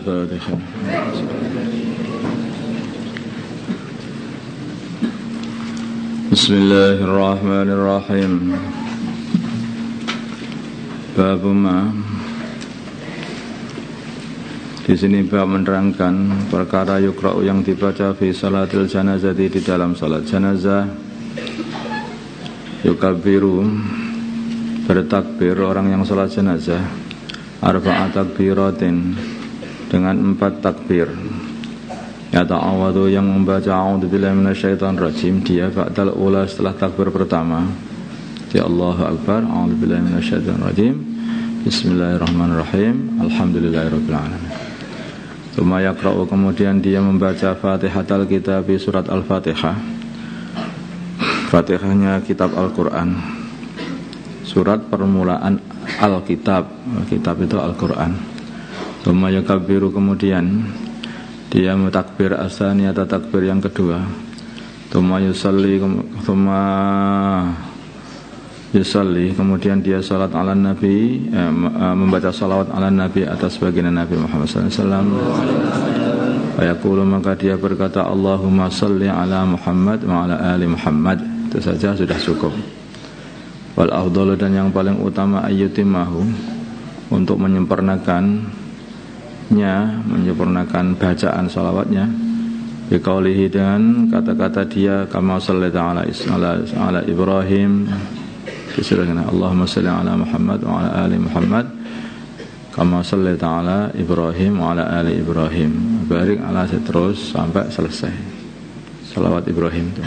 Al-Fatihah. Bismillahirrahmanirrahim. Bab ma. Di sini bab menerangkan perkara yukra'u yang dibaca fi salatil janazati, di dalam salat janazah. Yukabbiru, bertakbir orang yang salat jenazah, arba'at takbiratin, dengan 4 takbir. Yata'awadu, yang membaca a'udzubillahi minasyaitonir rajim, dia ba'dal ula, setelah takbir pertama. Ya Allahu Akbar, a'udzubillahi minasyaitonir rajim, bismillahirrahmanirrahim, alhamdulillahirabbil alamin. Tsumma yaqra'u, kemudian dia membaca Fatihatul Kitab, surat Al-Fatihah. Fatihahnya kitab Al-Qur'an. Surat permulaan Al-Kitab. Kitab itu Al-Qur'an. Tsumma yakabbiru, kemudian dia mentakbir as-saniyata, takbir yang kedua. Tsumma yusalli, kemudian dia salat ala Nabi, membaca salawat ala Nabi atas baginda Nabi Muhammad SAW. Fayaqulu, maka dia berkata, Allahumma salli ala Muhammad wa ala ali Muhammad. Itu saja sudah cukup. Wal afdalu, dan yang paling utama, ayyutimahu, untuk menyempurnakan bacaan salawatnya, biqaulihi, dengan kata-kata dia, kama sallaita ala Ibrahim, disebutkan Allahumma shalli ala Muhammad wa ala ali Muhammad kama sallaita ala Ibrahim wa ala ali Ibrahim, barik ala, terus sampai selesai salawat Ibrahim itu.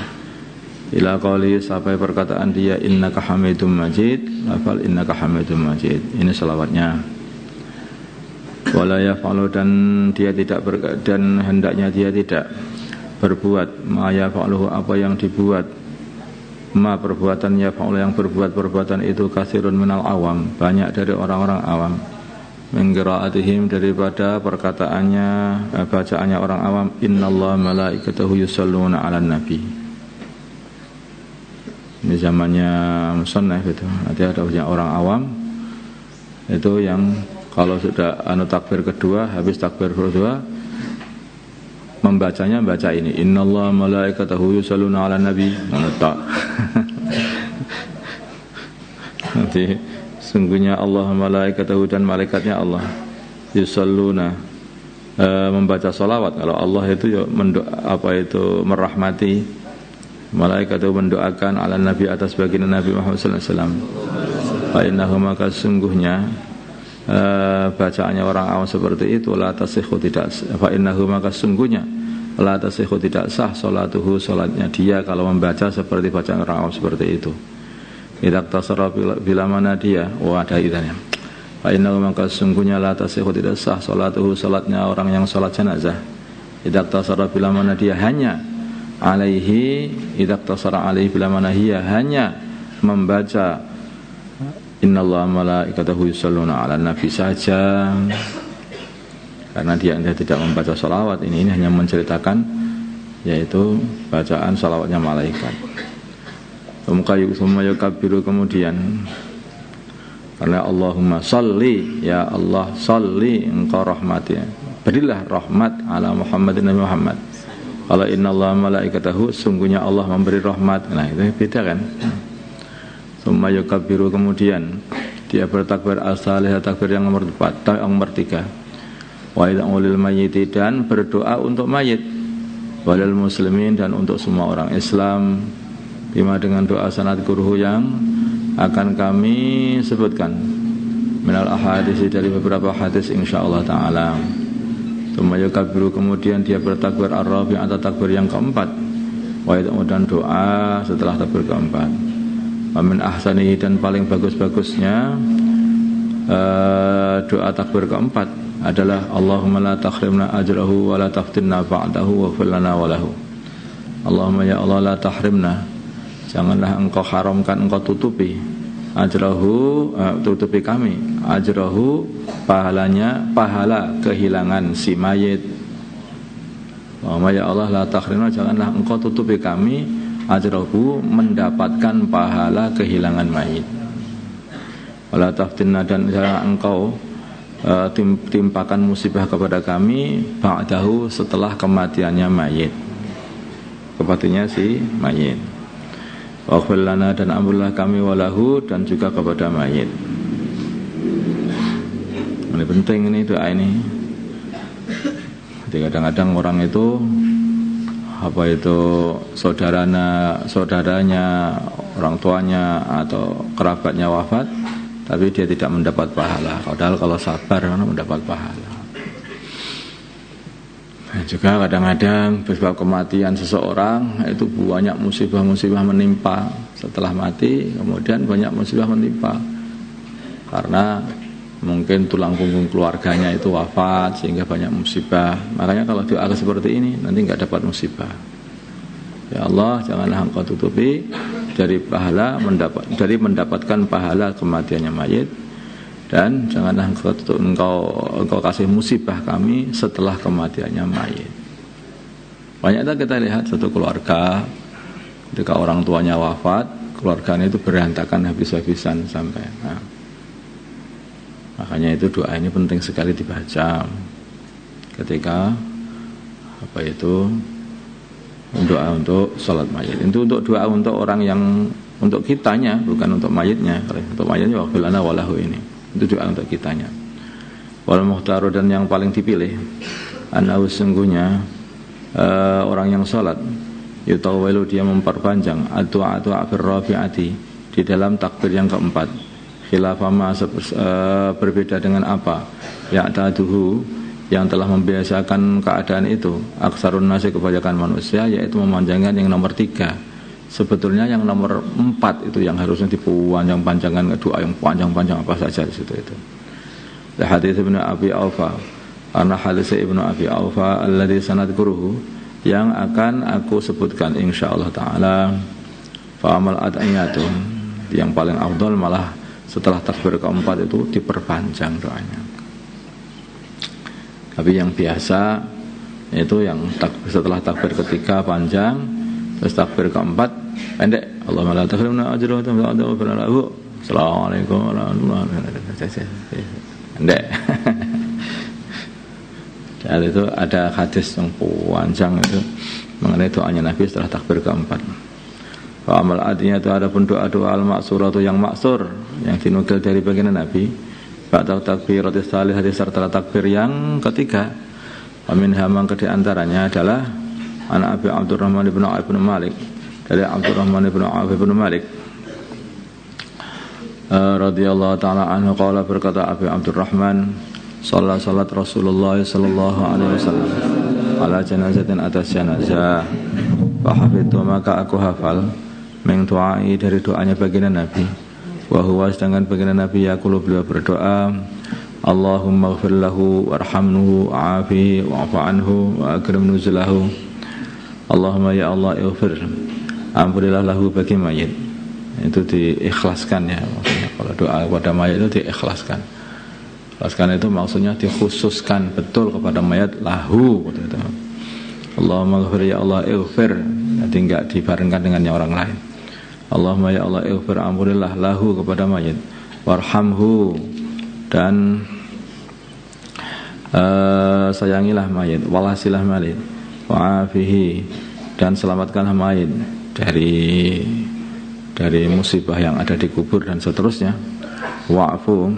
Ila qauli, sampai perkataan dia, innaka hamidum majid, lafal innaka hamidum majid. Ini salawatnya. Wala yaf'alu, dan dia tidak dan hendaknya dia tidak berbuat ma yaf'aluhu, apa yang dibuat, ma perbuatan yaf'alu, yang berbuat perbuatan itu, katsirun minal awam, banyak dari orang-orang awam, min qira'atihim, daripada perkataannya, bacaannya orang awam, innallaha malaikatahu yusholluna 'alan nabi. Ini zamannya musannaf itu. Nanti ada orang awam itu yang kalau sudah takbir kedua, habis takbir kedua, membacanya baca ini, innallaha malaikatahu yusholluna 'alan nabi. Menetap. Nanti sungguhnya Allah malaikatahu, dan malaikatnya Allah, yusholluna, membaca salawat. Kalau Allah itu merahmati, malaikat itu mendoakan ala Nabi, atas baginda Nabi Muhammad SAW. Fa innahu, maka sungguhnya bacaannya orang awam seperti itu, la tasihhu, tidak. Fa innahu, maka sungguhnya la tasihhu, tidak sah salatuhu, salatnya dia, kalau membaca seperti bacaan orang awam seperti itu. Idza tasarra, bila mana dia, ada idanya. Fa innahu, maka sungguhnya la tasihhu, tidak sah salatuhu, salatnya orang yang salat jenazah. Idza tasarra, bila mana dia hanya alaihi, idza tasara alaihi, bila mana dia hanya membaca innallaha malaikatahu yusholluna 'alan nabi saja, karena dia tidak membaca salawat. Ini hanya menceritakan, yaitu bacaan salawatnya malaikat. Tsumma yukabbiru, kemudian, karena Allahumma sholli, ya Allah sholli, engkau rahmati, berilah rahmat ala Muhammadin, Nabi Muhammad. Kalau innallaha malaikatahu, sungguhnya Allah memberi rahmat. Nah, itu beda kan. Tsumma yukabbiru, kemudian dia bertakbir as-salih, takbir yang nomor 4, yang nomor 3. Wa id'ul mayyiti, dan berdoa untuk mayit, walil muslimin, dan untuk semua orang Islam, bima, dengan doa sanad kuruhu, yang akan kami sebutkan, minal ahadits, dari beberapa hadis insyaallah taala. Tsumma yukabbiru, kemudian dia bertakbir ar-rabi', atau takbir yang keempat. Wa id'u, dan doa setelah takbir keempat. Wa min ahsanihi, dan paling bagus-bagusnya doa takbir keempat adalah Allahumma la tahrimna ajrahu wa la taftinna ba'dahu wa fir lana wa lahu. Allahumma, ya Allah, la tahrimna, janganlah engkau haramkan, engkau tutupi, ajrahu, tutupi kami, ajrahu, pahalanya, pahala kehilangan si mayit. Allahumma, ya Allah, la tahrimna, janganlah engkau tutupi kami, ajrahu, mendapatkan pahala kehilangan mayit. Wala taftinna, dan jangan engkau timpakan musibah kepada kami ba'dahu setelah kematiannya mayit, kematiannya si mayit. Waghfir lana dan ampunilah kami walahu dan juga kepada mayit. Ini penting ini doa ini. Jadi kadang-kadang orang itu saudaranya, orang tuanya atau kerabatnya wafat, tapi dia tidak mendapat pahala. Padahal kalau sabar mendapat pahala. Nah, juga kadang-kadang sebab kematian seseorang itu banyak musibah-musibah menimpa setelah mati, kemudian banyak musibah menimpa karena mungkin tulang punggung keluarganya itu wafat sehingga banyak musibah. Makanya kalau doa seperti ini nanti enggak dapat musibah. Ya Allah, janganlah Engkau tutupi dari mendapatkan pahala kematiannya mayit, dan janganlah Engkau kasih musibah kami setelah kematiannya mayit. Banyak kita lihat satu keluarga ketika orang tuanya wafat, keluarganya itu berantakan habis-habisan sampai. Makanya itu doa ini penting sekali dibaca ketika doa untuk sholat mayit. Itu untuk doa untuk orang yang untuk kitanya, bukan untuk mayitnya. Untuk mayitnya waghfir lana walahu ini. Itu doa untuk kitanya. Wal muhtaru dan yang paling dipilih annahu sungguhnya orang yang sholat yutawilu dia memperpanjang doa fir rafi'ati di dalam takbir yang keempat. Khilafama berbeda dengan apa ya'taduhu yang telah membiasakan keadaan itu aksarun nasi kebanyakan manusia, yaitu memanjangkan yang nomor 3. Sebetulnya yang nomor 4 itu yang harusnya dipanjang-panjangkan, doa yang panjang-panjang apa saja di situ itu. Hadits Ibnu Abi Aufa, karena hadits Ibnu Abi Aufa alladzi sanadkuruhu yang akan aku sebutkan insyaallah taala. Fa amal ad'iyatu yang paling afdal malah setelah takbir keempat itu diperpanjang doanya. Tapi yang biasa itu yang setelah takbir ketiga panjang, terus takbir keempat pendek. Allahumma la tahrimna ajrahu wa lahu. Assalamualaikum warahmatullahi wabarakatuh. Pendek. Dan itu ada hadis yang panjang itu mengenai doanya Nabi setelah takbir keempat. Wa amal adnya itu ada pun doa-doa al-ma'suratu yang maksur yang dinukil dari baginda Nabi ba'da takbiratis salihati serta takbir yang ketiga. Wa min hamang di antaranya adalah an Abi Abdurrahman bin Auf bin Malik, dari Abdurrahman bin Auf bin Malik radhiyallahu taala anhu qala, berkata Abi Abdurrahman, salat Rasulullah sallallahu alaihi wasallam ala janazatin atas jenazah, fa hafidtu maka aku hafal min doai dari doanya baginda Nabi. Wa huwa sedangkan baginda Nabi yaqulu beliau berdoa, Allahumma ighfir lahu warhamhu wa'afihi wa'fu anhu wa akrim nuzulahu. Allahumma ya Allah ighfir, ampunilah lahu bagi mayit. Itu diikhlaskan ya, maksudnya kalau doa kepada mayit itu diikhlaskan. Ikhlaskan itu maksudnya dikhususkan betul kepada mayat lahu gitu. Allahumma ighfir ya Allah ighfir, jadi enggak dibarengkan dengan yang orang lain. Allahumma ya Allah ighfir, ampunilah lahu kepada mayit, warhamhu dan sayangilah mayit, walasilah mayit, wa'afihi dan selamatkanlah mayit dari musibah yang ada di kubur dan seterusnya, wa'fu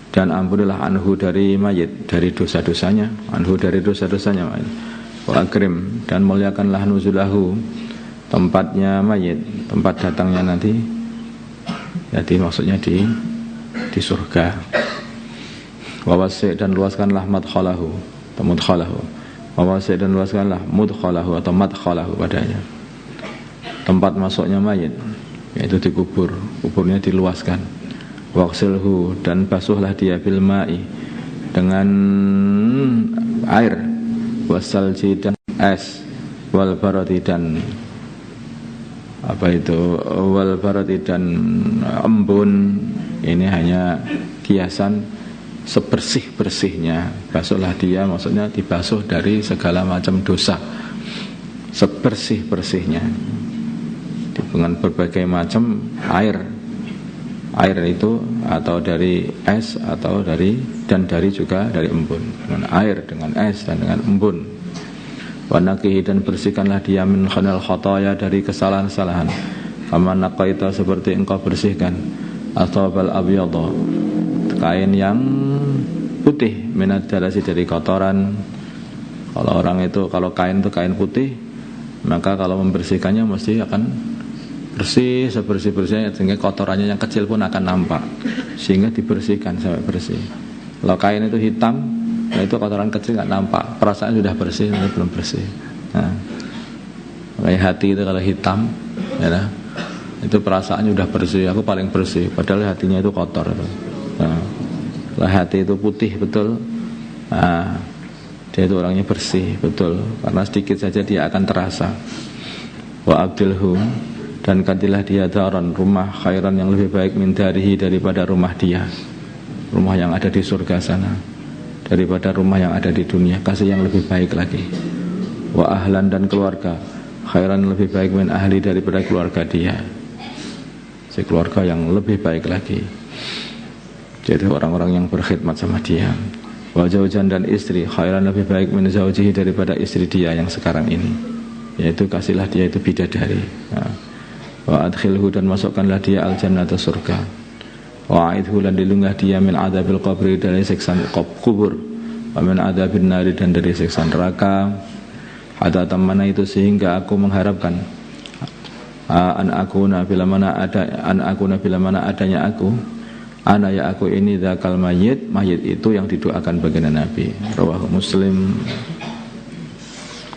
dan ampunilah anhu dari mayit, dari dosa-dosanya, anhu dari dosa-dosanya mayit, wa akrim dan muliakanlah nuzulahu tempatnya mayit, tempat datangnya nanti, jadi maksudnya di surga. Wawasi dan luaskanlah madkhalahu, mudkhalahu. Wawasi dan luaskanlah mudkhalahu atau madkhalahu padanya, tempat masuknya mayit, yaitu di kubur, kuburnya diluaskan. Waqsilhu dan basuhlah dia bil ma'i dengan air, wasalji dan es, wal barati dan wal barati dan embun. Ini hanya kiasan sebersih-bersihnya. Basuhlah dia maksudnya dibasuh dari segala macam dosa, sebersih-bersihnya dengan berbagai macam air itu atau dari es atau dari dan juga dari embun, dengan air, dengan es dan dengan embun. Wa naqihi dan bersihkanlah dia min khanal khataya dari kesalahan-kesalahan. Kama naqaita seperti engkau bersihkan athwabal abyadha kain yang putih minad darasi dari kotoran. Kalau kain itu kain putih, maka kalau membersihkannya mesti akan bersih sebersih-bersihnya, sehingga kotorannya yang kecil pun akan nampak, sehingga dibersihkan sampai bersih. Kalau kain itu hitam, nah itu kotoran kecil nggak nampak, perasaan sudah bersih tapi belum bersih. Nah, kayak hati itu kalau hitam, ya, itu perasaan sudah bersih, aku paling bersih, padahal hatinya itu kotor. Nah, kalau hati itu putih betul, nah, dia itu orangnya bersih betul, karena sedikit saja dia akan terasa. Wa abdilhu dan gantilah dia daran, rumah khairan yang lebih baik min darihi daripada rumah dia, rumah yang ada di surga sana, daripada rumah yang ada di dunia, kasih yang lebih baik lagi. Wa ahlan dan keluarga khairan lebih baik min ahli daripada keluarga dia, si keluarga yang lebih baik lagi, jadi orang-orang yang berkhidmat sama dia. Wa zaujan dan istri khairan lebih baik min zaujihi daripada istri dia yang sekarang ini, yaitu kasihlah dia itu bidadari. Wa adkhilhu dan masukkanlah dia al-jannata surga. Wa aidhu dan dilunggah dia min adabil qabri dari siksa kubur, wa min adabin nari dan dari siksa neraka. Hatta tamana itu sehingga aku mengharapkan an akuna bila mana adanya aku, ana ya aku ini dzakal mayit itu yang didoakan baginda Nabi. Rawahu Muslim.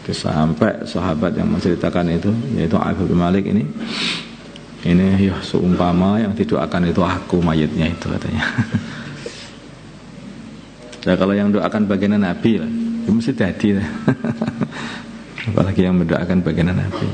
Sampai sahabat yang menceritakan itu, yaitu Auf bin Malik ini ya seumpama yang didoakan itu aku mayitnya itu katanya. Ya kalau yang doakan baginda Nabi lah, itu mesti jadi. Apalagi yang mendoakan baginda Nabi.